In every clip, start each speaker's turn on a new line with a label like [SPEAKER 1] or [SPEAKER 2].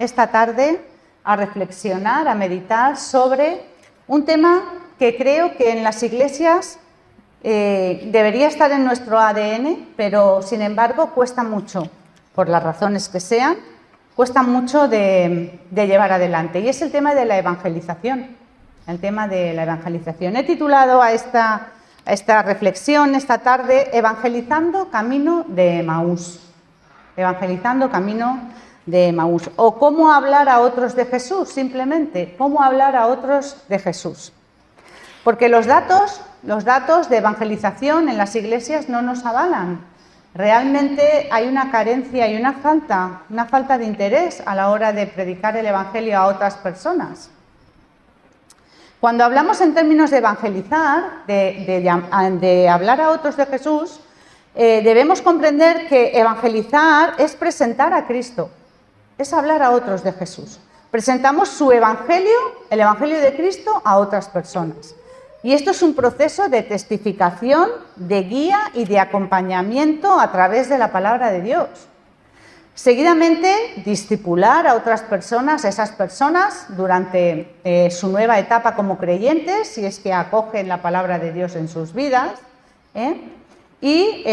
[SPEAKER 1] esta tarde a reflexionar, a meditar sobre un tema que creo que en las iglesias debería estar en nuestro ADN, pero sin embargo cuesta mucho, por las razones que sean, cuesta mucho de llevar adelante, y es el tema de la evangelización. El tema de la evangelización. He titulado a esta reflexión esta tarde Evangelizando camino de Emaús. Evangelizando camino de Emaús. O cómo hablar a otros de Jesús, simplemente. Cómo hablar a otros de Jesús. Porque los datos de evangelización en las iglesias no nos avalan. Realmente hay una carencia y una falta de interés a la hora de predicar el evangelio a otras personas. Cuando hablamos en términos de evangelizar, de hablar a otros de Jesús, debemos comprender que evangelizar es presentar a Cristo, es hablar a otros de Jesús. Presentamos su evangelio, el evangelio de Cristo, a otras personas. Y esto es un proceso de testificación, de guía y de acompañamiento a través de la palabra de Dios. Seguidamente, discipular a otras personas, esas personas, durante su nueva etapa como creyentes, si es que acogen la palabra de Dios en sus vidas, y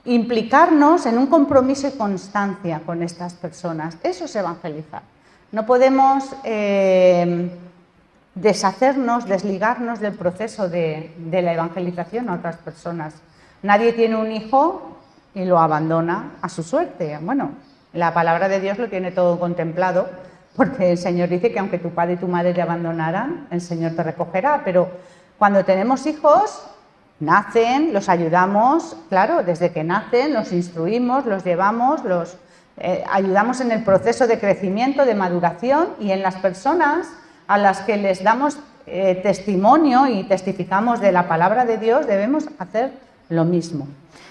[SPEAKER 1] implicarnos en un compromiso y constancia con estas personas. Eso es evangelizar. No podemos desligarnos del proceso de la evangelización a otras personas. Nadie tiene un hijo y lo abandona a su suerte. Bueno, la palabra de Dios lo tiene todo contemplado, porque el Señor dice que aunque tu padre y tu madre te abandonaran, el Señor te recogerá. Pero cuando tenemos hijos, nacen, los ayudamos, claro, desde que nacen, los instruimos, los llevamos, los ayudamos en el proceso de crecimiento, de maduración, y en las personas a las que les damos testimonio y testificamos de la palabra de Dios, debemos hacer lo mismo.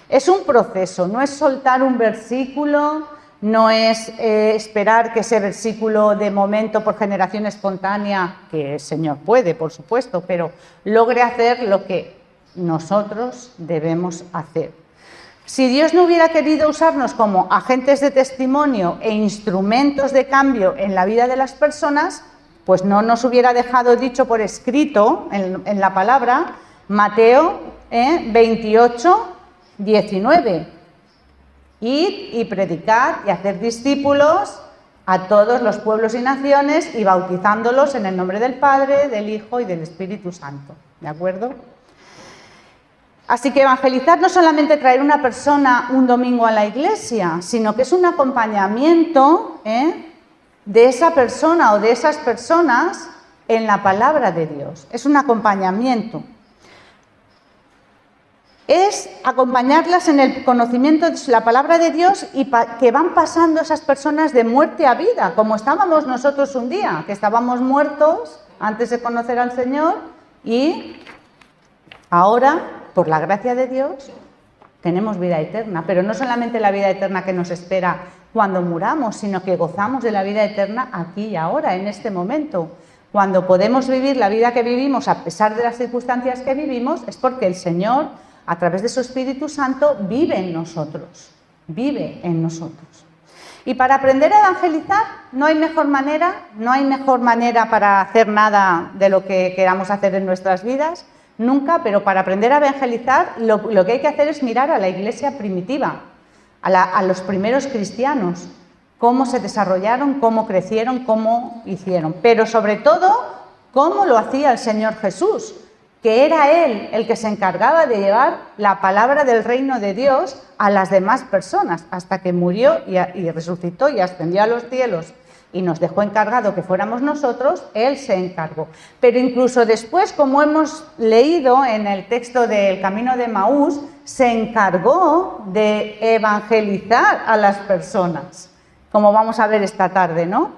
[SPEAKER 1] Es un proceso, no es soltar un versículo, no es esperar que ese versículo de momento por generación espontánea, que el Señor puede, por supuesto, pero logre hacer lo que nosotros debemos hacer. Si Dios no hubiera querido usarnos como agentes de testimonio e instrumentos de cambio en la vida de las personas, pues no nos hubiera dejado dicho por escrito en la palabra Mateo 28, 19. Id y predicad y hacer discípulos a todos los pueblos y naciones y bautizándolos en el nombre del Padre, del Hijo y del Espíritu Santo. ¿De acuerdo? Así que evangelizar no es solamente traer una persona un domingo a la iglesia, sino que es un acompañamiento de esa persona o de esas personas en la palabra de Dios. Es un acompañamiento. Es acompañarlas en el conocimiento de la palabra de Dios y que van pasando esas personas de muerte a vida, como estábamos nosotros un día, que estábamos muertos antes de conocer al Señor y ahora, por la gracia de Dios, tenemos vida eterna. Pero no solamente la vida eterna que nos espera cuando muramos, sino que gozamos de la vida eterna aquí y ahora, en este momento. Cuando podemos vivir la vida que vivimos a pesar de las circunstancias que vivimos, es porque el Señor, a través de su Espíritu Santo, vive en nosotros. Y para aprender a evangelizar no hay mejor manera para hacer nada de lo que queramos hacer en nuestras vidas, nunca, pero para aprender a evangelizar lo que hay que hacer es mirar a la iglesia primitiva, a los primeros cristianos, cómo se desarrollaron, cómo crecieron, cómo hicieron, pero sobre todo cómo lo hacía el Señor Jesús, que era Él el que se encargaba de llevar la palabra del reino de Dios a las demás personas, hasta que murió y resucitó y ascendió a los cielos y nos dejó encargado que fuéramos nosotros. Él se encargó. Pero incluso después, como hemos leído en el texto del Camino de Emaús, se encargó de evangelizar a las personas, como vamos a ver esta tarde, ¿no?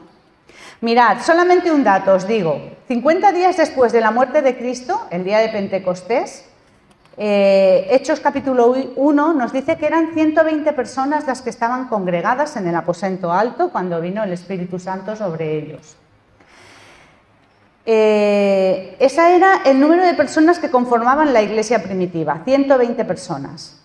[SPEAKER 1] Mirad, solamente un dato os digo. 50 días después de la muerte de Cristo, el día de Pentecostés, Hechos capítulo 1 nos dice que eran 120 personas las que estaban congregadas en el aposento alto cuando vino el Espíritu Santo sobre ellos. Ese era el número de personas que conformaban la iglesia primitiva, 120 personas.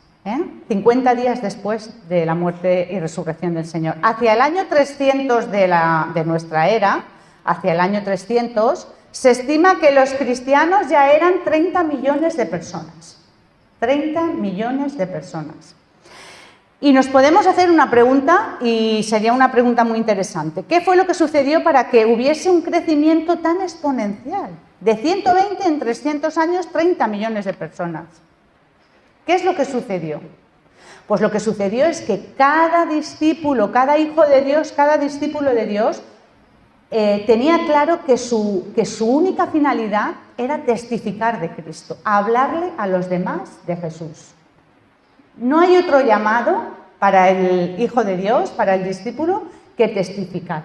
[SPEAKER 1] 50 días después de la muerte y resurrección del Señor. Hacia el año 300 de nuestra era, hacia el año 300, se estima que los cristianos ya eran 30 millones de personas. 30 millones de personas. Y nos podemos hacer una pregunta, y sería una pregunta muy interesante. ¿Qué fue lo que sucedió para que hubiese un crecimiento tan exponencial? De 120 en 300 años, 30 millones de personas. ¿Qué es lo que sucedió? Pues lo que sucedió es que cada discípulo, cada hijo de Dios, cada discípulo de Dios tenía claro que su única finalidad era testificar de Cristo, hablarle a los demás de Jesús. No hay otro llamado para el hijo de Dios, para el discípulo, que testificar.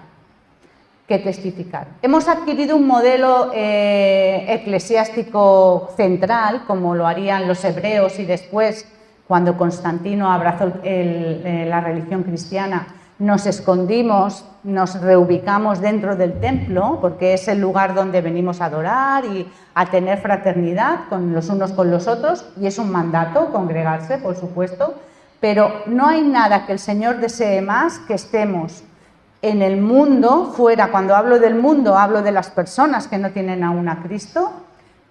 [SPEAKER 1] Hemos adquirido un modelo eclesiástico central, como lo harían los hebreos y después, cuando Constantino abrazó la religión cristiana, nos escondimos, nos reubicamos dentro del templo, porque es el lugar donde venimos a adorar y a tener fraternidad con los unos con los otros, y es un mandato congregarse, por supuesto, pero no hay nada que el Señor desee más que estemos en el mundo, fuera. Cuando hablo del mundo, hablo de las personas que no tienen aún a Cristo,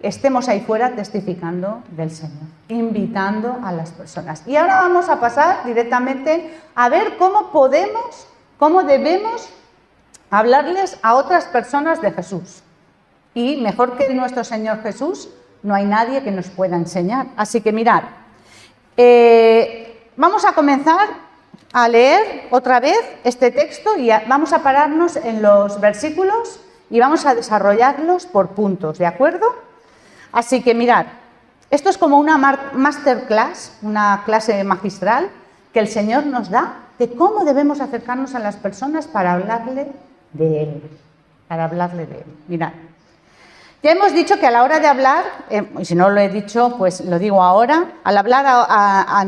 [SPEAKER 1] estemos ahí fuera testificando del Señor, invitando a las personas. Y ahora vamos a pasar directamente a ver cómo debemos hablarles a otras personas de Jesús. Y mejor que nuestro Señor Jesús, no hay nadie que nos pueda enseñar. Así que mirad, vamos a comenzar a leer otra vez este texto y vamos a pararnos en los versículos y vamos a desarrollarlos por puntos, ¿de acuerdo? Así que mirad, esto es como una masterclass, una clase magistral que el Señor nos da de cómo debemos acercarnos a las personas para hablarle de Él. Mirad, ya hemos dicho que a la hora de hablar, y si no lo he dicho, pues lo digo ahora, al hablar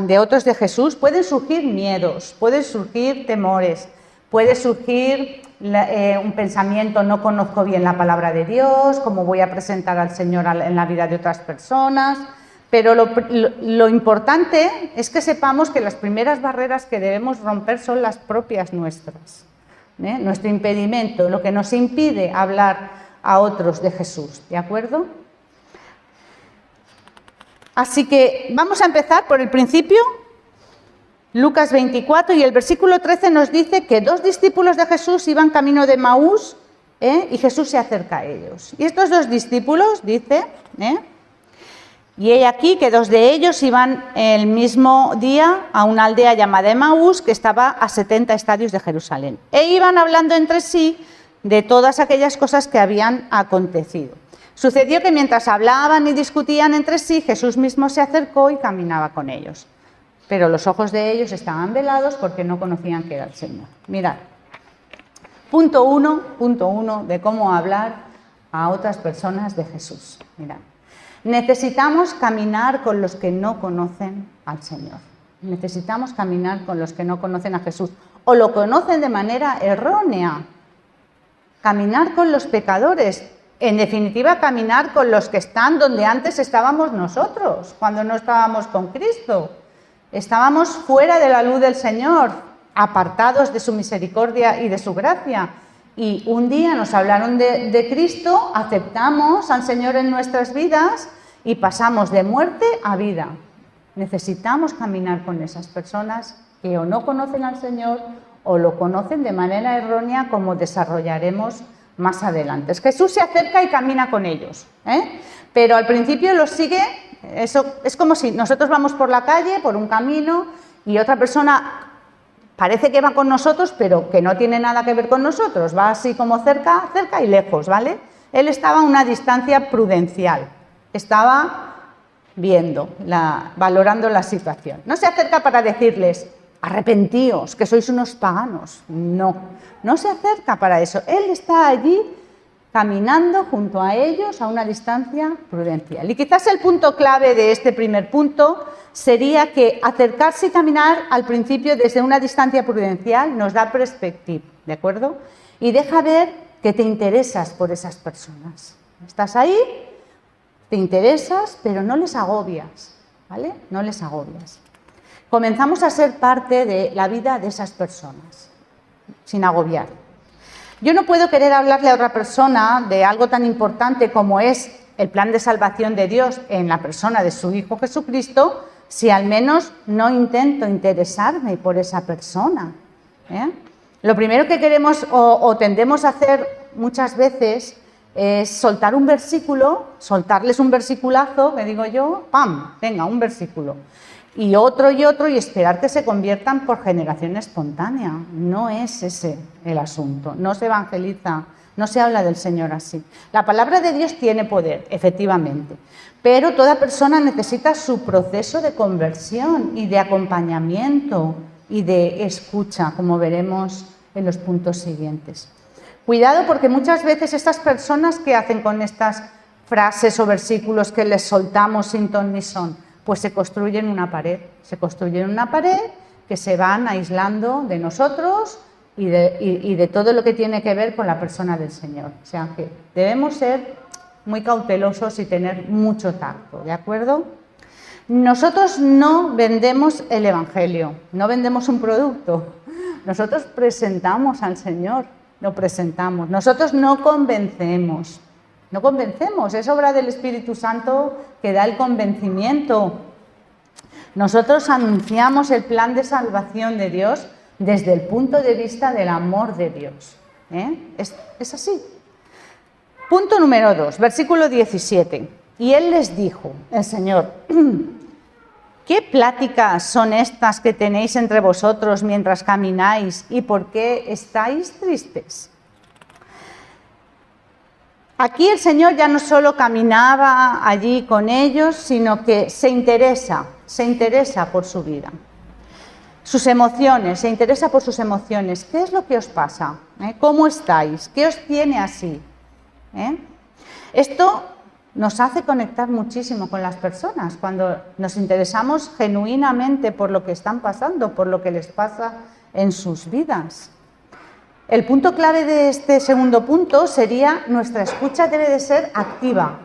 [SPEAKER 1] de otros de Jesús pueden surgir miedos, pueden surgir temores, puede surgir un pensamiento: no conozco bien la palabra de Dios, cómo voy a presentar al Señor en la vida de otras personas. Pero lo importante es que sepamos que las primeras barreras que debemos romper son las propias nuestras, nuestro impedimento, lo que nos impide hablar a otros de Jesús, ¿de acuerdo? Así que vamos a empezar por el principio. Lucas 24 y el versículo 13 nos dice que 2 discípulos de Jesús iban camino de Maús, y Jesús se acerca a ellos. Y estos 2 discípulos, dice, y he aquí que 2 de ellos iban el mismo día a una aldea llamada Emaús, que estaba a 70 estadios de Jerusalén, e iban hablando entre sí de todas aquellas cosas que habían acontecido. Sucedió que mientras hablaban y discutían entre sí, Jesús mismo se acercó y caminaba con ellos. Pero los ojos de ellos estaban velados porque no conocían que era el Señor. Mirad, punto uno de cómo hablar a otras personas de Jesús. Mirad, necesitamos caminar con los que no conocen al Señor. Necesitamos caminar con los que no conocen a Jesús, o lo conocen de manera errónea. Caminar con los pecadores, en definitiva caminar con los que están donde antes estábamos nosotros, cuando no estábamos con Cristo. Estábamos fuera de la luz del Señor, apartados de su misericordia y de su gracia. Y un día nos hablaron de Cristo, aceptamos al Señor en nuestras vidas y pasamos de muerte a vida. Necesitamos caminar con esas personas que o no conocen al Señor o lo conocen de manera errónea, como desarrollaremos más adelante. Jesús se acerca y camina con ellos, pero al principio los sigue. Eso es como si nosotros vamos por la calle, por un camino, y otra persona parece que va con nosotros, pero que no tiene nada que ver con nosotros, va así como cerca y lejos, ¿vale? Él estaba a una distancia prudencial, estaba viendo, valorando la situación. No se acerca para decirles: arrepentíos, que sois unos paganos. No se acerca para eso. Él está allí caminando junto a ellos a una distancia prudencial. Y quizás el punto clave de este primer punto sería que acercarse y caminar al principio desde una distancia prudencial nos da perspectiva, ¿de acuerdo? Y deja ver que te interesas por esas personas. Estás ahí, te interesas, pero no les agobias, ¿vale? No les agobias. comenzamos a ser parte de la vida de esas personas, sin agobiar. Yo no puedo querer hablarle a otra persona de algo tan importante como es el plan de salvación de Dios en la persona de su Hijo Jesucristo si al menos no intento interesarme por esa persona. Lo primero que queremos o tendemos a hacer muchas veces es soltar un versículo, soltarles un versiculazo, me digo yo, ¡pam!, venga, un versículo. Y otro y esperar que se conviertan por generación espontánea. No es ese el asunto, no se evangeliza, no se habla del Señor así. La palabra de Dios tiene poder, efectivamente, pero toda persona necesita su proceso de conversión y de acompañamiento y de escucha, como veremos en los puntos siguientes. Cuidado, porque muchas veces estas personas que hacen con estas frases o versículos que les soltamos sin ton ni son, pues se construyen una pared que se van aislando de nosotros y de todo lo que tiene que ver con la persona del Señor. O sea que debemos ser muy cautelosos y tener mucho tacto, ¿de acuerdo? Nosotros no vendemos el Evangelio, no vendemos un producto, nosotros presentamos al Señor, lo presentamos, nosotros no convencemos. No convencemos, es obra del Espíritu Santo que da el convencimiento. Nosotros anunciamos el plan de salvación de Dios desde el punto de vista del amor de Dios. Es así. Punto número 2, versículo 17. Y Él les dijo, el Señor, ¿qué pláticas son estas que tenéis entre vosotros mientras camináis y por qué estáis tristes? Aquí el Señor ya no solo caminaba allí con ellos, sino que se interesa por su vida, sus emociones, se interesa por sus emociones. ¿Qué es lo que os pasa? ¿Cómo estáis? ¿Qué os tiene así? Esto nos hace conectar muchísimo con las personas, cuando nos interesamos genuinamente por lo que están pasando, por lo que les pasa en sus vidas. El punto clave de este segundo punto sería: nuestra escucha debe de ser activa,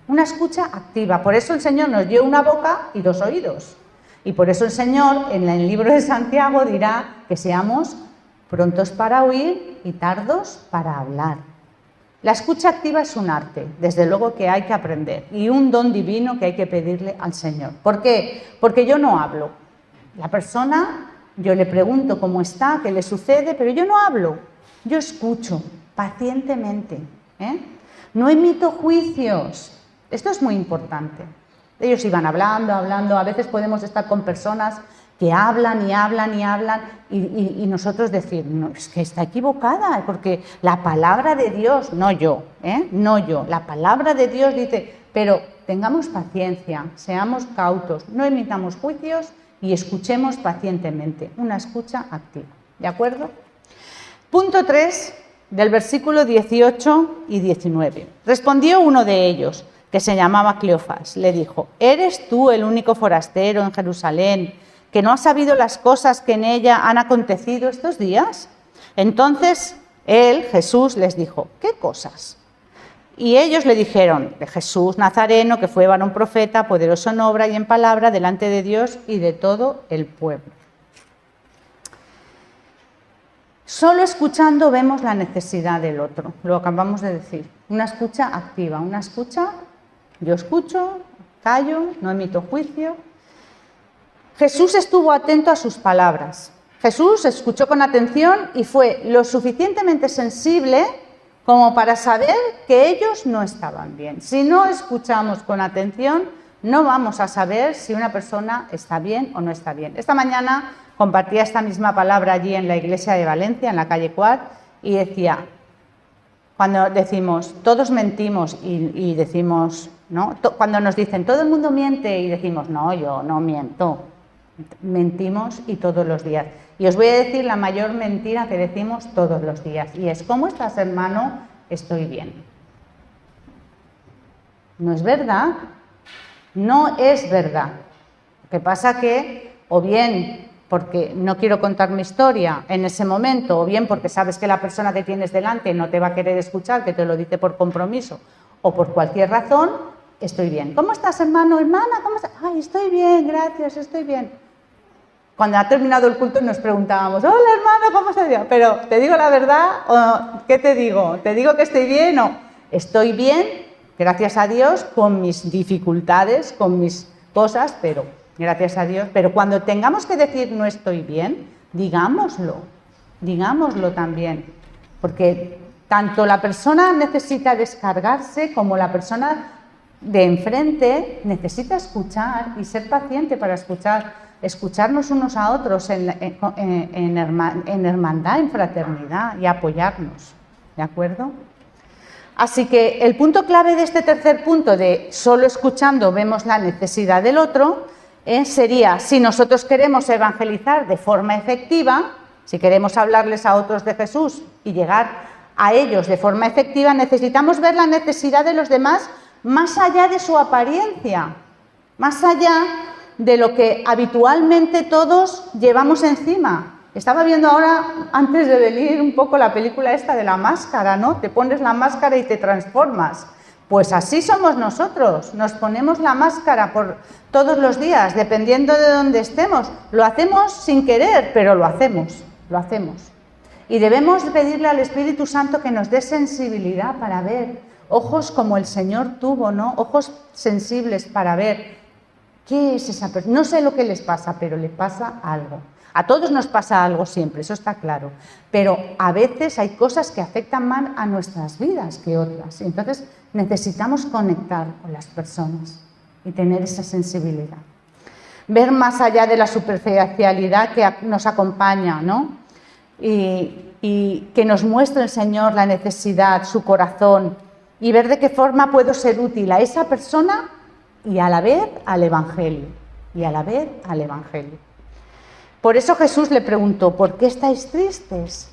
[SPEAKER 1] una escucha activa. Por eso el Señor nos dio una boca y 2 oídos. Y por eso el Señor en el libro de Santiago dirá que seamos prontos para oír y tardos para hablar. La escucha activa es un arte, desde luego que hay que aprender, y un don divino que hay que pedirle al Señor. ¿Por qué? Porque yo no hablo. La persona, yo le pregunto cómo está, qué le sucede, pero yo no hablo, yo escucho pacientemente. No emito juicios. Esto es muy importante. Ellos iban hablando, a veces podemos estar con personas que hablan y nosotros decir, no, es que está equivocada, porque la palabra de Dios, no yo, la palabra de Dios dice, pero tengamos paciencia, seamos cautos, no emitamos juicios y escuchemos pacientemente, una escucha activa, ¿de acuerdo? Punto 3 del versículo 18 y 19. Respondió uno de ellos, que se llamaba Cleofás, le dijo, ¿eres tú el único forastero en Jerusalén que no ha sabido las cosas que en ella han acontecido estos días? Entonces él, Jesús, les dijo, ¿qué cosas? Y ellos le dijeron, de Jesús Nazareno, que fue varón profeta, poderoso en obra y en palabra, delante de Dios y de todo el pueblo. Solo escuchando vemos la necesidad del otro, lo acabamos de decir. Una escucha activa, una escucha, yo escucho, callo, no emito juicio. Jesús estuvo atento a sus palabras. Jesús escuchó con atención y fue lo suficientemente sensible como para saber que ellos no estaban bien. Si no escuchamos con atención, no vamos a saber si una persona está bien o no está bien. Esta mañana compartía esta misma palabra allí en la iglesia de Valencia, en la calle Cuart, y decía, cuando decimos, todos mentimos y decimos, ¿no? Cuando nos dicen, todo el mundo miente y decimos, no, yo no miento. Mentimos y todos los días. Y os voy a decir la mayor mentira que decimos todos los días, y es, ¿cómo estás, hermano? Estoy bien. No es verdad. No es verdad. Lo que pasa que, o bien porque no quiero contar mi historia en ese momento, o bien porque sabes que la persona que tienes delante no te va a querer escuchar, que te lo dice por compromiso, o por cualquier razón, estoy bien. ¿Cómo estás, hermano, hermana? ¿Cómo estás? Ay, estoy bien, gracias, estoy bien. Cuando ha terminado el culto nos preguntábamos, hola hermano, ¿cómo se dio? Pero ¿te digo la verdad o qué te digo? ¿Te digo que estoy bien o estoy bien? Gracias a Dios, con mis dificultades, con mis cosas, pero gracias a Dios. Pero cuando tengamos que decir no estoy bien, digámoslo también. Porque tanto la persona necesita descargarse como la persona de enfrente necesita escuchar y ser paciente para escucharnos unos a otros en hermandad, en fraternidad y apoyarnos, ¿de acuerdo? Así que el punto clave de este tercer punto de solo escuchando vemos la necesidad del otro sería, si nosotros queremos evangelizar de forma efectiva, si queremos hablarles a otros de Jesús y llegar a ellos de forma efectiva, necesitamos ver la necesidad de los demás más allá de su apariencia, más allá de lo que habitualmente todos llevamos encima. Estaba viendo ahora, antes de venir, un poco la película esta de la máscara, ¿no? Te pones la máscara y te transformas. Pues así somos nosotros, nos ponemos la máscara por todos los días, dependiendo de dónde estemos. Lo hacemos sin querer, pero lo hacemos. Y debemos pedirle al Espíritu Santo que nos dé sensibilidad para ver, ojos como el Señor tuvo, ¿no? Ojos sensibles para ver qué es esa persona. No sé lo que les pasa, pero le pasa algo. A todos nos pasa algo siempre, eso está claro. Pero a veces hay cosas que afectan más a nuestras vidas que otras. Y entonces necesitamos conectar con las personas y tener esa sensibilidad. Ver más allá de la superficialidad que nos acompaña, ¿no? Y que nos muestre el Señor la necesidad, su corazón, y ver de qué forma puedo ser útil a esa persona y a la vez al Evangelio. Por eso Jesús le preguntó, ¿por qué estáis tristes?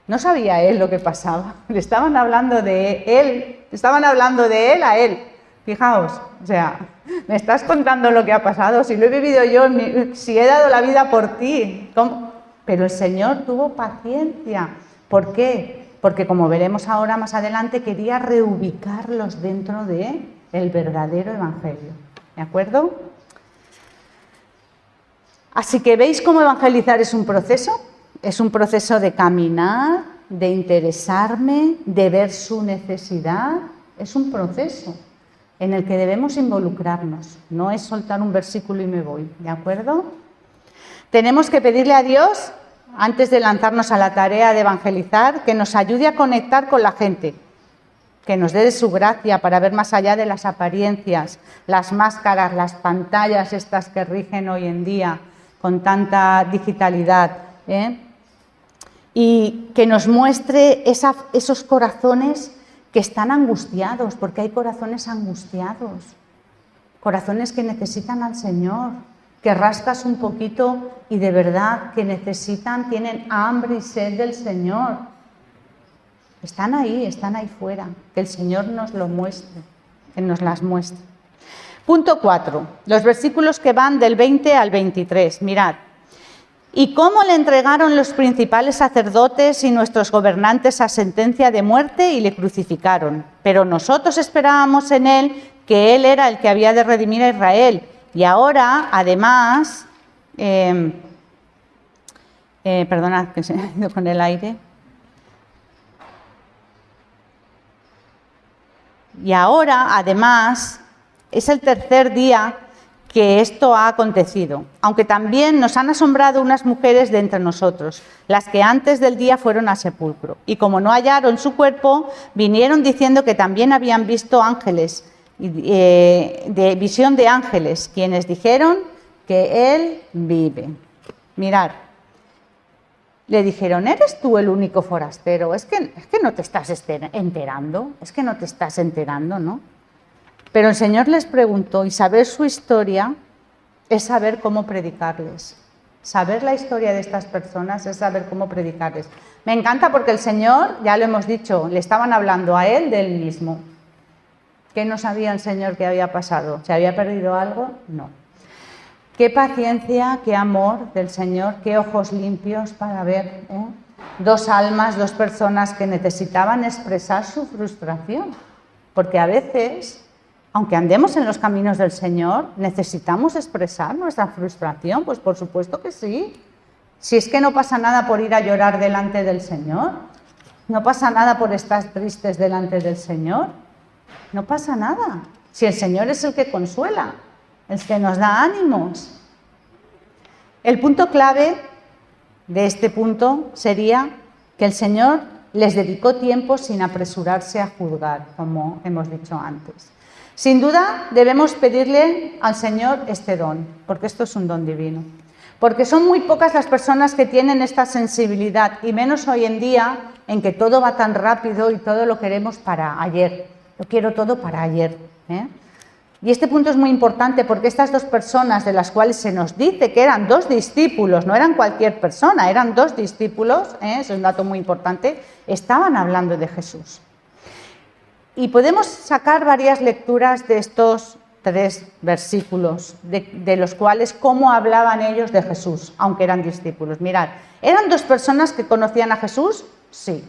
[SPEAKER 1] No sabía él lo que pasaba, le estaban hablando de él a él. Fijaos, o sea, me estás contando lo que ha pasado, si lo he vivido yo, si he dado la vida por ti. ¿Cómo? Pero el Señor tuvo paciencia. ¿Por qué? Porque como veremos ahora más adelante, quería reubicarlos dentro del verdadero Evangelio. ¿De acuerdo? Así que veis cómo evangelizar es un proceso de caminar, de interesarme, de ver su necesidad. Es un proceso en el que debemos involucrarnos. No es soltar un versículo y me voy, ¿de acuerdo? Tenemos que pedirle a Dios, antes de lanzarnos a la tarea de evangelizar, que nos ayude a conectar con la gente, que nos dé de su gracia para ver más allá de las apariencias, las máscaras, las pantallas estas que rigen hoy en día con tanta digitalidad, y que nos muestre esos corazones que están angustiados, porque hay corazones angustiados, corazones que necesitan al Señor, que rascas un poquito y de verdad que tienen hambre y sed del Señor. Están ahí fuera, que el Señor nos lo muestre, que nos las muestre. Punto 4, los versículos que van del 20 al 23, mirad. ¿Y cómo le entregaron los principales sacerdotes y nuestros gobernantes a sentencia de muerte y le crucificaron? Pero nosotros esperábamos en él que él era el que había de redimir a Israel. Y ahora, además, perdonad que se me ha ido con el aire. Y ahora, además, es el tercer día que esto ha acontecido, aunque también nos han asombrado unas mujeres de entre nosotros, las que antes del día fueron al sepulcro. Y como no hallaron su cuerpo, vinieron diciendo que también habían visto ángeles, de visión de ángeles, quienes dijeron que él vive. Mirad, le dijeron, ¿eres tú el único forastero? Es que no te estás enterando, ¿no? Pero el Señor les preguntó, y saber su historia es saber cómo predicarles. Saber la historia de estas personas es saber cómo predicarles. Me encanta porque el Señor, ya lo hemos dicho, le estaban hablando a él de él mismo. ¿Qué no sabía el Señor que había pasado? ¿Se había perdido algo? No. Qué paciencia, qué amor del Señor, qué ojos limpios para ver, dos almas, dos personas que necesitaban expresar su frustración. Porque a veces, aunque andemos en los caminos del Señor, necesitamos expresar nuestra frustración, pues por supuesto que sí. Si es que no pasa nada por ir a llorar delante del Señor, no pasa nada por estar tristes delante del Señor, no pasa nada. Si el Señor es el que consuela, el que nos da ánimos. El punto clave de este punto sería que el Señor les dedicó tiempo sin apresurarse a juzgar, como hemos dicho antes. Sin duda debemos pedirle al Señor este don, porque esto es un don divino. Porque son muy pocas las personas que tienen esta sensibilidad, y menos hoy en día en que todo va tan rápido y todo lo queremos para ayer. Lo quiero todo para ayer, ¿eh? Y este punto es muy importante porque estas dos personas de las cuales se nos dice que eran dos discípulos, no eran cualquier persona, eran dos discípulos, eso es un dato muy importante, estaban hablando de Jesús. Y podemos sacar varias lecturas de estos 3 versículos, de los cuales cómo hablaban ellos de Jesús, aunque eran discípulos. Mirad, ¿eran dos personas que conocían a Jesús? Sí.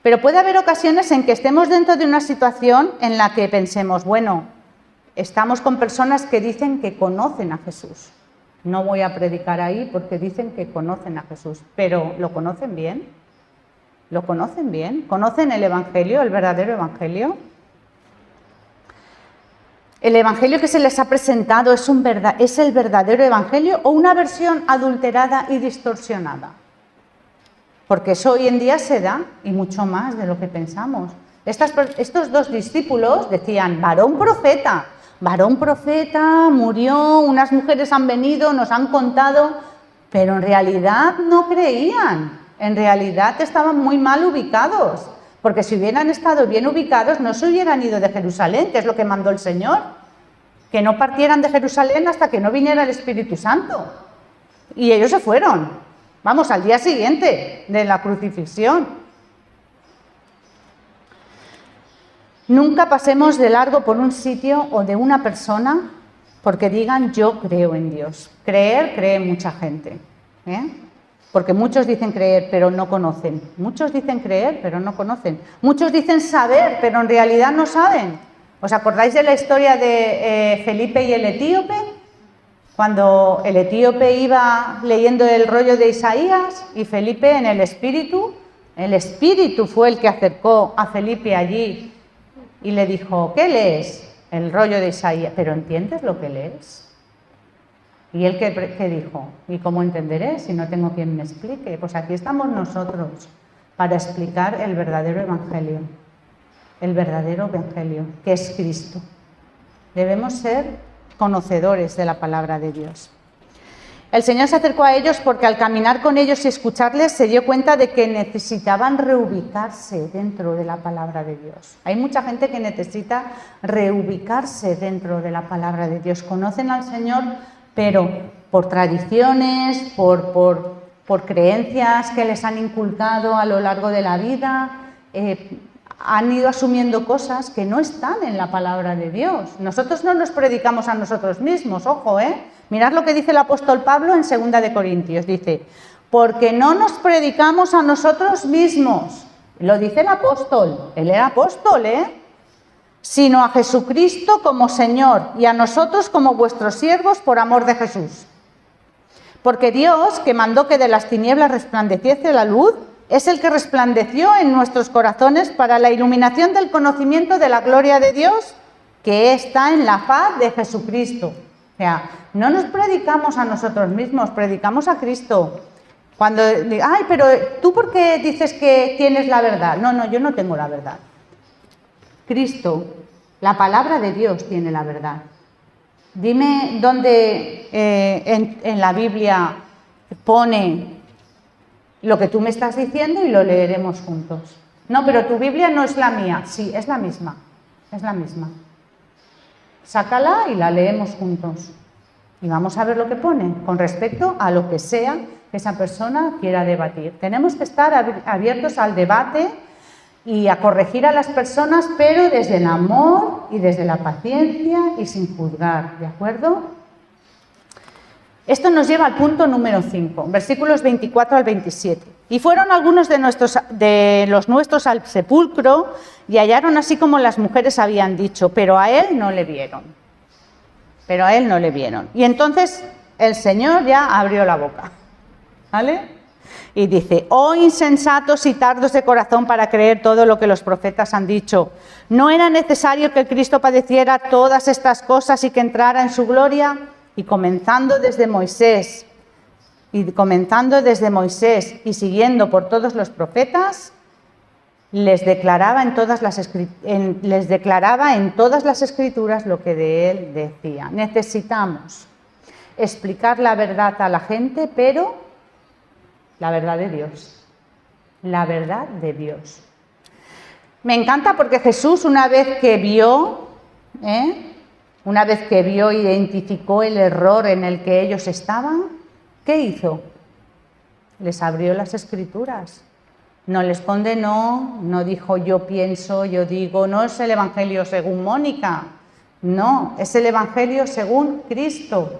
[SPEAKER 1] Pero puede haber ocasiones en que estemos dentro de una situación en la que pensemos, bueno, estamos con personas que dicen que conocen a Jesús. No voy a predicar ahí porque dicen que conocen a Jesús, pero ¿lo conocen bien? ¿Lo conocen bien? ¿Conocen el Evangelio, el verdadero Evangelio? ¿El Evangelio que se les ha presentado es el verdadero Evangelio o una versión adulterada y distorsionada? Porque eso hoy en día se da, y mucho más de lo que pensamos. Estos dos discípulos decían, varón profeta, murió, unas mujeres han venido, nos han contado, pero en realidad no creían, en realidad estaban muy mal ubicados, porque si hubieran estado bien ubicados no se hubieran ido de Jerusalén, que es lo que mandó el Señor, que no partieran de Jerusalén hasta que no viniera el Espíritu Santo. Y ellos se fueron. Vamos, al día siguiente de la crucifixión. Nunca pasemos de largo por un sitio o de una persona porque digan yo creo en Dios. Cree mucha gente, ¿eh? Porque muchos dicen creer pero no conocen. Muchos dicen creer pero no conocen. Muchos dicen saber pero en realidad no saben. ¿Os acordáis de la historia de Felipe y el etíope? Cuando el etíope iba leyendo el rollo de Isaías y Felipe en el Espíritu fue el que acercó a Felipe allí y le dijo, ¿qué lees? El rollo de Isaías. ¿Pero entiendes lo que lees? ¿Y él qué dijo? ¿Y cómo entenderé si no tengo quien me explique? Pues aquí estamos nosotros para explicar el verdadero Evangelio, que es Cristo. Debemos ser conocedores de la palabra de Dios. El Señor se acercó a ellos porque al caminar con ellos y escucharles se dio cuenta de que necesitaban reubicarse dentro de la palabra de Dios. Hay mucha gente que necesita reubicarse dentro de la palabra de Dios. Conocen al Señor, pero por tradiciones, por creencias que les han inculcado a lo largo de la vida, han ido asumiendo cosas que no están en la palabra de Dios. Nosotros no nos predicamos a nosotros mismos, ojo, Mirad lo que dice el apóstol Pablo en 2 de Corintios, dice, porque no nos predicamos a nosotros mismos, lo dice el apóstol, él era apóstol, sino a Jesucristo como Señor y a nosotros como vuestros siervos por amor de Jesús. Porque Dios, que mandó que de las tinieblas resplandeciese la luz, es el que resplandeció en nuestros corazones para la iluminación del conocimiento de la gloria de Dios que está en la faz de Jesucristo. O sea, no nos predicamos a nosotros mismos, predicamos a Cristo. Cuando, ay, pero ¿tú por qué dices que tienes la verdad? No, yo no tengo la verdad. Cristo, la palabra de Dios tiene la verdad. Dime dónde en la Biblia pone lo que tú me estás diciendo y lo leeremos juntos. No, pero tu Biblia no es la mía. Sí, es la misma, es la misma. Sácala y la leemos juntos. Y vamos a ver lo que pone con respecto a lo que sea que esa persona quiera debatir. Tenemos que estar abiertos al debate y a corregir a las personas, pero desde el amor y desde la paciencia y sin juzgar, ¿de acuerdo? Esto nos lleva al punto número 5, versículos 24 al 27. Y fueron algunos de los nuestros al sepulcro y hallaron así como las mujeres habían dicho, pero a él no le vieron. Pero a él no le vieron. Y entonces el Señor ya abrió la boca, ¿vale? Y dice, oh insensatos y tardos de corazón para creer todo lo que los profetas han dicho. ¿No era necesario que el Cristo padeciera todas estas cosas y que entrara en su gloria? Y comenzando desde Moisés y siguiendo por todos los profetas, les declaraba en todas las escrituras lo que de él decía. Necesitamos explicar la verdad a la gente, pero la verdad de Dios. La verdad de Dios. Me encanta porque Jesús, una vez que vio e identificó el error en el que ellos estaban, ¿qué hizo? Les abrió las escrituras. No les condenó, no dijo yo pienso, yo digo, no es el Evangelio según Mónica, no, es el Evangelio según Cristo.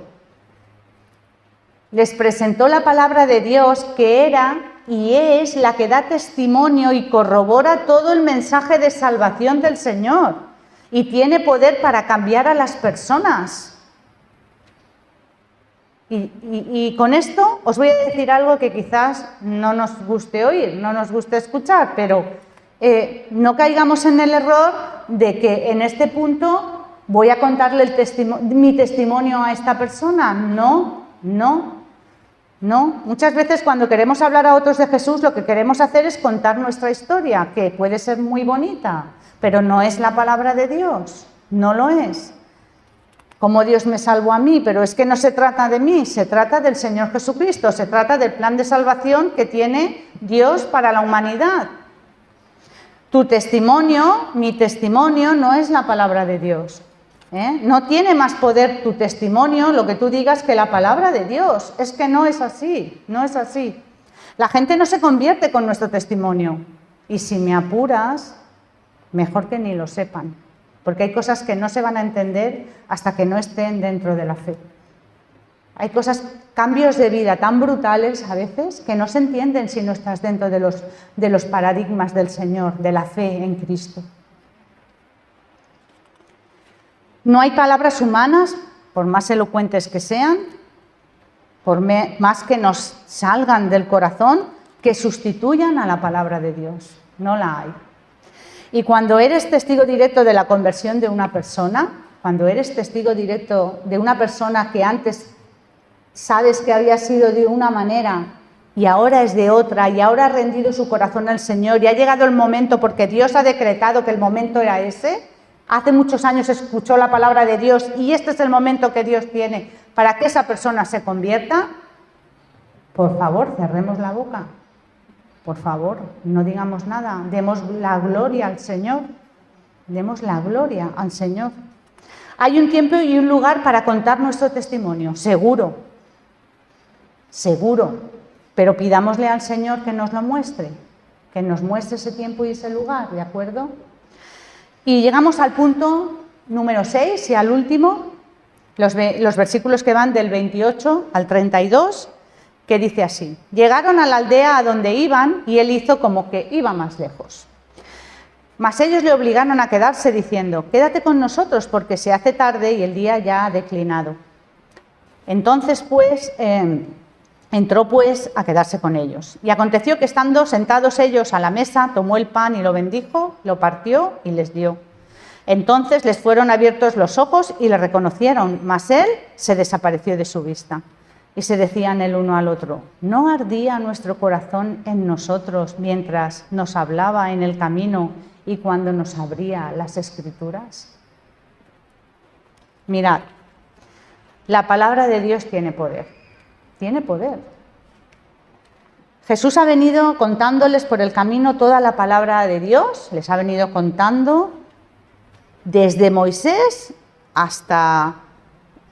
[SPEAKER 1] Les presentó la palabra de Dios que era y es la que da testimonio y corrobora todo el mensaje de salvación del Señor y tiene poder para cambiar a las personas. Y con esto os voy a decir algo que quizás no nos guste oír, no nos guste escuchar, pero no caigamos en el error de que en este punto voy a contarle mi testimonio a esta persona. No. Muchas veces cuando queremos hablar a otros de Jesús, lo que queremos hacer es contar nuestra historia, que puede ser muy bonita, pero no es la palabra de Dios, no lo es. Cómo Dios me salvó a mí, pero es que no se trata de mí, se trata del Señor Jesucristo, se trata del plan de salvación que tiene Dios para la humanidad. Tu testimonio, mi testimonio, no es la palabra de Dios. No tiene más poder tu testimonio, lo que tú digas, que la palabra de Dios. Es que no es así, no es así. La gente no se convierte con nuestro testimonio. Y si me apuras, mejor que ni lo sepan. Porque hay cosas que no se van a entender hasta que no estén dentro de la fe. Hay cambios de vida tan brutales a veces que no se entienden si no estás dentro de los paradigmas del Señor, de la fe en Cristo. No hay palabras humanas, por más elocuentes que sean, por más que nos salgan del corazón, que sustituyan a la palabra de Dios. No la hay. Y cuando eres testigo directo de la conversión de una persona, cuando eres testigo directo de una persona que antes sabes que había sido de una manera y ahora es de otra, y ahora ha rendido su corazón al Señor y ha llegado el momento porque Dios ha decretado que el momento era ese, hace muchos años escuchó la palabra de Dios y este es el momento que Dios tiene para que esa persona se convierta, por favor, cerremos la boca. Por favor, no digamos nada, demos la gloria al Señor, demos la gloria al Señor. Hay un tiempo y un lugar para contar nuestro testimonio, seguro, pero pidámosle al Señor que nos lo muestre, que nos muestre ese tiempo y ese lugar, ¿de acuerdo? Y llegamos al punto número 6 y al último, los versículos que van del 28 al 32, que dice así: llegaron a la aldea a donde iban y él hizo como que iba más lejos. Mas ellos le obligaron a quedarse diciendo: quédate con nosotros porque se hace tarde y el día ya ha declinado. Entonces entró a quedarse con ellos. Y aconteció que estando sentados ellos a la mesa, tomó el pan y lo bendijo, lo partió y les dio. Entonces les fueron abiertos los ojos y le reconocieron, mas él se desapareció de su vista. Y se decían el uno al otro: ¿no ardía nuestro corazón en nosotros mientras nos hablaba en el camino y cuando nos abría las Escrituras? Mirad, la palabra de Dios tiene poder, tiene poder. Jesús ha venido contándoles por el camino toda la palabra de Dios, les ha venido contando desde Moisés hasta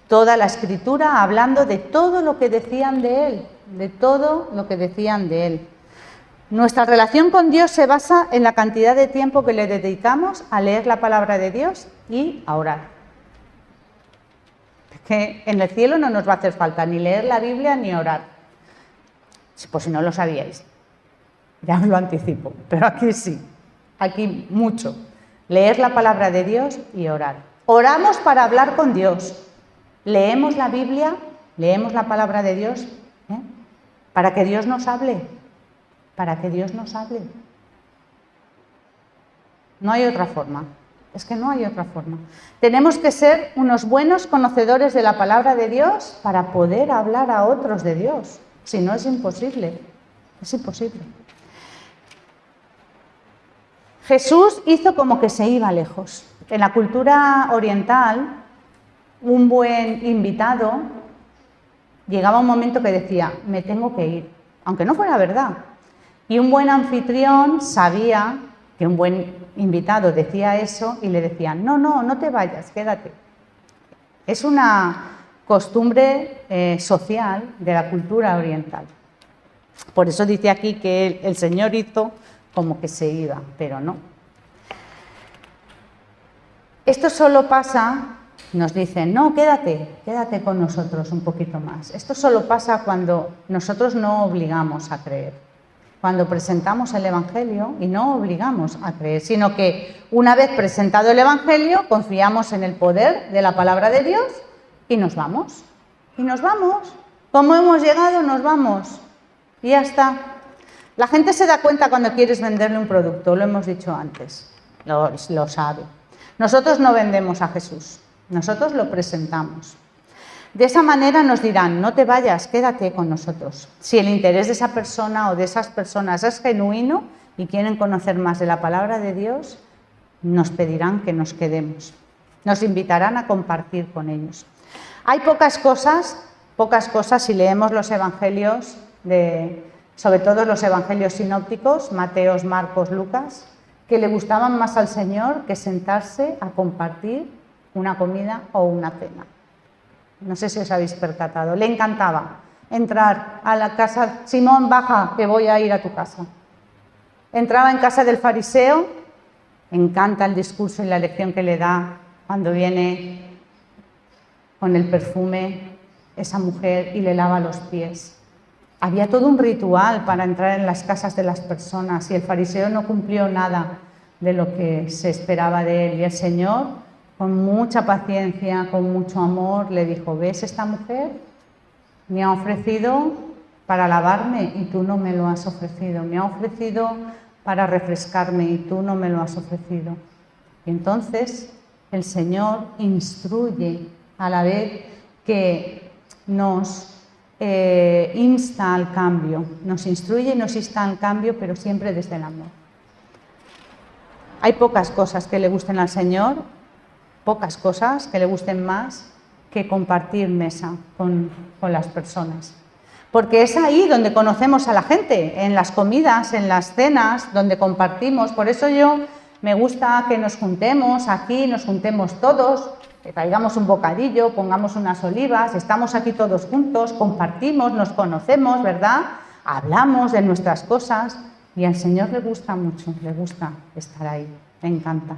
[SPEAKER 1] toda la Escritura, hablando de todo lo que decían de él, de todo lo que decían de él. Nuestra relación con Dios se basa en la cantidad de tiempo que le dedicamos a leer la palabra de Dios y a orar. que en el cielo no nos va a hacer falta ni leer la Biblia ni orar. Pues si no lo sabíais, ya os lo anticipo, pero aquí sí, aquí mucho. Leer la palabra de Dios y orar. Oramos para hablar con Dios. Leemos la Biblia, leemos la palabra de Dios, para que Dios nos hable, para que Dios nos hable. No hay otra forma, es que no hay otra forma. Tenemos que ser unos buenos conocedores de la palabra de Dios para poder hablar a otros de Dios. Si no, es imposible, es imposible. Jesús hizo como que se iba lejos. En la cultura oriental, un buen invitado llegaba un momento que decía, me tengo que ir, aunque no fuera verdad. Y un buen anfitrión sabía que un buen invitado decía eso y le decían, no te vayas, quédate. Es una costumbre social de la cultura oriental. Por eso dice aquí que el Señor hizo como que se iba, pero no. Esto solo pasa, nos dicen, no, quédate con nosotros un poquito más. Esto solo pasa cuando nosotros no obligamos a creer, cuando presentamos el Evangelio y no obligamos a creer, sino que una vez presentado el Evangelio, confiamos en el poder de la palabra de Dios y nos vamos. Y nos vamos. Como hemos llegado, nos vamos. Y ya está. La gente se da cuenta cuando quieres venderle un producto, lo hemos dicho antes, lo sabe. Nosotros no vendemos a Jesús, nosotros lo presentamos. De esa manera nos dirán, no te vayas, quédate con nosotros. Si el interés de esa persona o de esas personas es genuino y quieren conocer más de la palabra de Dios, nos pedirán que nos quedemos. Nos invitarán a compartir con ellos. Hay pocas cosas si leemos los evangelios, sobre todo los evangelios sinópticos, Mateos, Marcos, Lucas, que le gustaban más al Señor que sentarse a compartir una comida o una cena. No sé si os habéis percatado. Le encantaba entrar a la casa, Simón, baja, que voy a ir a tu casa. Entraba en casa del fariseo, encanta el discurso y la lección que le da cuando viene con el perfume esa mujer y le lava los pies. Había todo un ritual para entrar en las casas de las personas y el fariseo no cumplió nada de lo que se esperaba de él. Y el Señor, con mucha paciencia, con mucho amor, le dijo, ¿ves esta mujer? Me ha ofrecido para lavarme y tú no me lo has ofrecido. Me ha ofrecido para refrescarme y tú no me lo has ofrecido. Y entonces el Señor instruye a la vez que nos insta al cambio, nos instruye y nos insta al cambio, pero siempre desde el amor. Hay pocas cosas que le gusten al Señor, pocas cosas que le gusten más que compartir mesa con las personas. Porque es ahí donde conocemos a la gente, en las comidas, en las cenas, donde compartimos. Por eso me gusta que nos juntemos aquí, nos juntemos todos, que traigamos un bocadillo, pongamos unas olivas, estamos aquí todos juntos, compartimos, nos conocemos, ¿verdad? Hablamos de nuestras cosas y al Señor le gusta mucho, le gusta estar ahí, le encanta.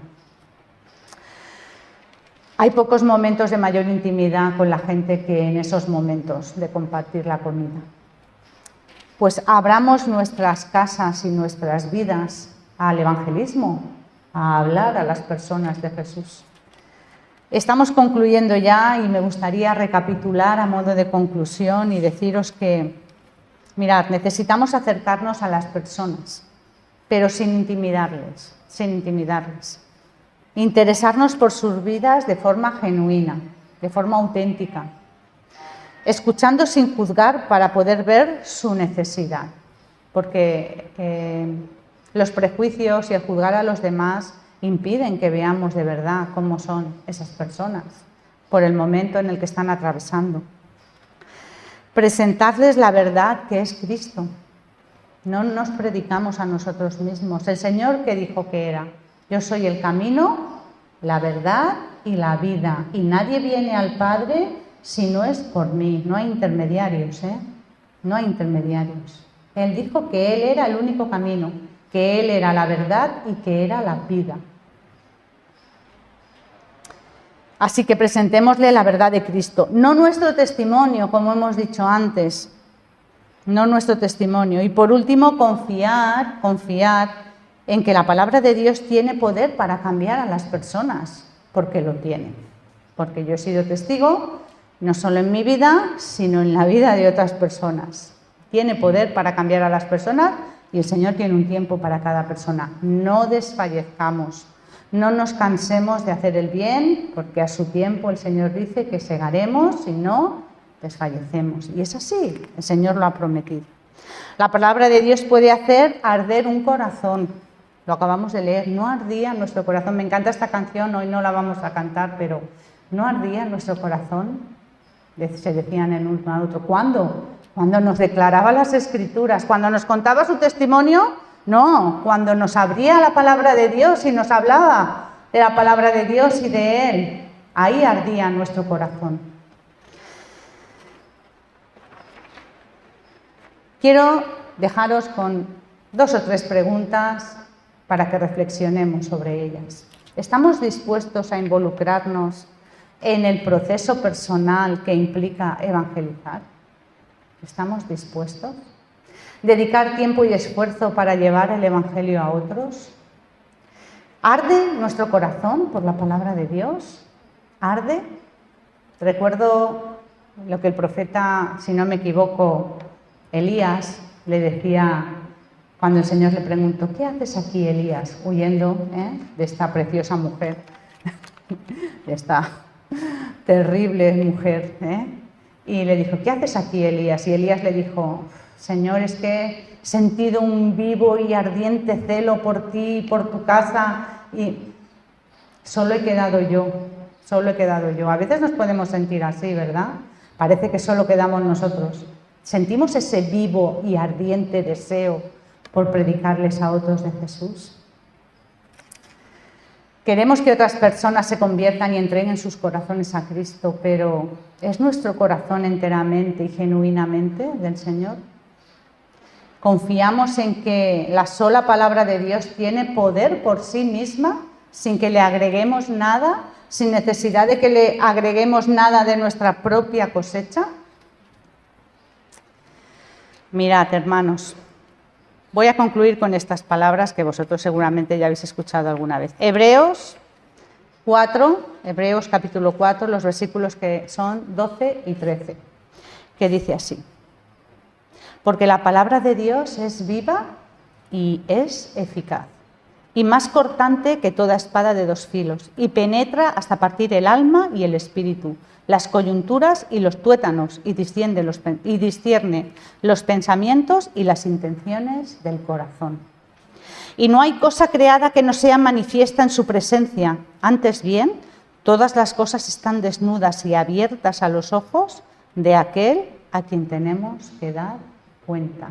[SPEAKER 1] Hay pocos momentos de mayor intimidad con la gente que en esos momentos de compartir la comida. Pues abramos nuestras casas y nuestras vidas al evangelismo, a hablar a las personas de Jesús. Estamos concluyendo ya y me gustaría recapitular a modo de conclusión y deciros que, mirad, necesitamos acercarnos a las personas, pero sin intimidarles, Interesarnos por sus vidas de forma genuina, de forma auténtica, escuchando sin juzgar para poder ver su necesidad, porque los prejuicios y el juzgar a los demás impiden que veamos de verdad cómo son esas personas por el momento en el que están atravesando. Presentarles la verdad que es Cristo. No nos predicamos a nosotros mismos. El Señor que dijo que era, yo soy el camino, la verdad y la vida, y nadie viene al Padre si no es por mí. No hay intermediarios, No hay intermediarios. Él dijo que Él era el único camino, que Él era la verdad y que era la vida. Así que presentémosle la verdad de Cristo, no nuestro testimonio, como hemos dicho antes, no nuestro testimonio. Y por último, confiar en que la palabra de Dios tiene poder para cambiar a las personas, porque lo tiene. Porque yo he sido testigo, no solo en mi vida, sino en la vida de otras personas. Tiene poder para cambiar a las personas y el Señor tiene un tiempo para cada persona. No desfallezcamos, no nos cansemos de hacer el bien, porque a su tiempo el Señor dice que segaremos y no desfallecemos. Y es así, el Señor lo ha prometido. La palabra de Dios puede hacer arder un corazón. Lo acabamos de leer, no ardía nuestro corazón. Me encanta esta canción, hoy no la vamos a cantar, pero no ardía nuestro corazón. Se decían en uno al otro. ¿Cuándo? Cuando nos declaraba las Escrituras, cuando nos contaba su testimonio, no, cuando nos abría la palabra de Dios y nos hablaba de la palabra de Dios y de Él, ahí ardía nuestro corazón. Quiero dejaros con 2 o 3 preguntas para que reflexionemos sobre ellas. ¿Estamos dispuestos a involucrarnos en el proceso personal que implica evangelizar? ¿Estamos dispuestos? ¿Dedicar tiempo y esfuerzo para llevar el Evangelio a otros? ¿Arde nuestro corazón por la palabra de Dios? ¿Arde? Recuerdo lo que el profeta, si no me equivoco, Elías, le decía cuando el Señor le preguntó: ¿qué haces aquí, Elías? Huyendo de esta preciosa mujer, de esta terrible mujer. Y le dijo: ¿qué haces aquí, Elías? Y Elías le dijo: Señor, es que he sentido un vivo y ardiente celo por ti y por tu casa, y solo he quedado yo, solo he quedado yo. A veces nos podemos sentir así, ¿verdad? Parece que solo quedamos nosotros. ¿Sentimos ese vivo y ardiente deseo por predicarles a otros de Jesús? Queremos que otras personas se conviertan y entreguen sus corazones a Cristo, pero ¿es nuestro corazón enteramente y genuinamente del Señor? ¿Confiamos en que la sola palabra de Dios tiene poder por sí misma, sin que le agreguemos nada, sin necesidad de que le agreguemos nada de nuestra propia cosecha? Mirad, hermanos, voy a concluir con estas palabras que vosotros seguramente ya habéis escuchado alguna vez. Hebreos capítulo 4, los versículos que son 12 y 13, que dice así: porque la palabra de Dios es viva y es eficaz, y más cortante que toda espada de 2 filos, y penetra hasta partir el alma y el espíritu, las coyunturas y los tuétanos, y discierne los pensamientos y las intenciones del corazón. Y no hay cosa creada que no sea manifiesta en su presencia. Antes bien, todas las cosas están desnudas y abiertas a los ojos de aquel a quien tenemos que dar cuenta.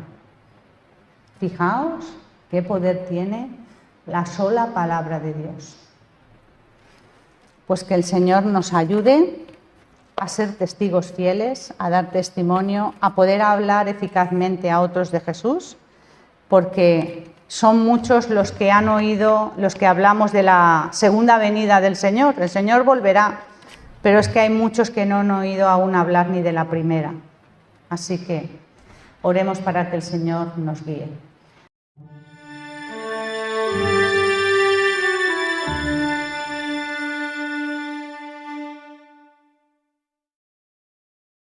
[SPEAKER 1] Fijaos qué poder tiene la sola palabra de Dios. Pues que el Señor nos ayude a ser testigos fieles, a dar testimonio, a poder hablar eficazmente a otros de Jesús, porque son muchos los que han oído, los que hablamos de la segunda venida del Señor. El Señor volverá, pero es que hay muchos que no han oído aún hablar ni de la primera. Así que oremos para que el Señor nos guíe.